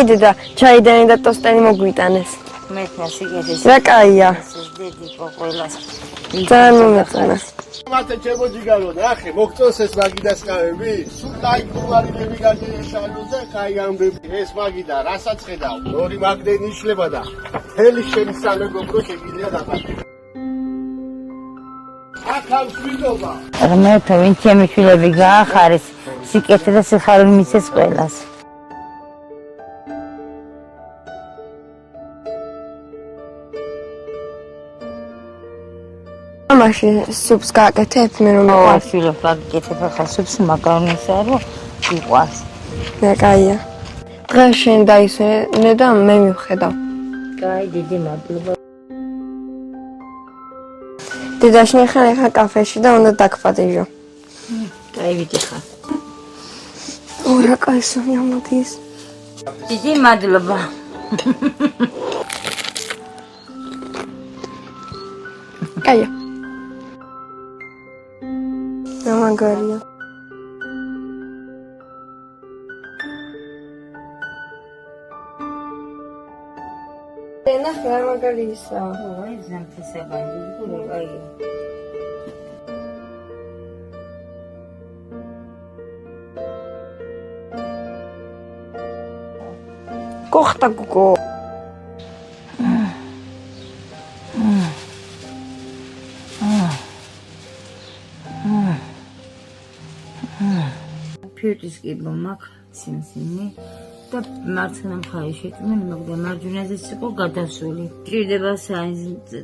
კაი დედა, ჩაიდანი და ტოსტენი მოგვიტანეს. მეთქვა სიგარეტის. რა კაია. დედი ყოლას. ძალიან მომეწონა. მათე ჩემო ჯიგარო, ნახე, მოგწონს ეს მაგიდას კავები? სულ კაი გულარილები გაგეშალოზე, კაი ამბები. ეს მაგიდა, რასაც ხედავ, ორი მაგდენი იშლება და თელი შენი სამეგობრო შეგიძლია დაპატიმროს. აქავს ვიდობა. მე ვინ ჩემი შვილები გაახარეს, სიკეთე და სიხარული მისცეს ყველას. მამაში სუპს გააკეთებ, მე რომ ვარ შვილებს გაგიკეთებ ახლა სუპს მაკარონისა რომ იყვარს. რა კაია. დღეს შენ დაისვენე და მე მივხედავ. კაი, დიდი მადლობა. დედა შეხან ახლა კაფეში და უნდა დაგფატიჟო. კაი, ვიდიხარ. რა კაი სონი ამოდის. დიდი მადლობა. კაია. მაგარია. ნახე რა მაგარია. ой, ზამთრისებანი, გურაი. კოხტა გოგო. ფიუტის კიბო მაქვს სიმსიმი და მარცხენა მხარე შეტმელი მაგდა მარჯვენაზეც იყო გადასული. ჭირდება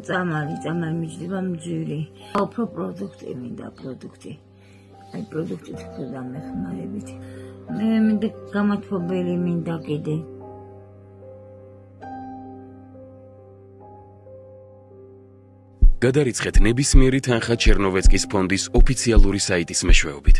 წამალი მიჭდება მძვირი. უფრო პროდუქტი მინდა პროდუქტი. აი პროდუქტით უფრო დამეხმარებით. მე მინდა გამათბობელი მინდა კიდე. გადარიცხეთ ნებისმიერი თანხა ჩერნოვეცკის ფონდის ოფიციალური საიტის მეშვეობით.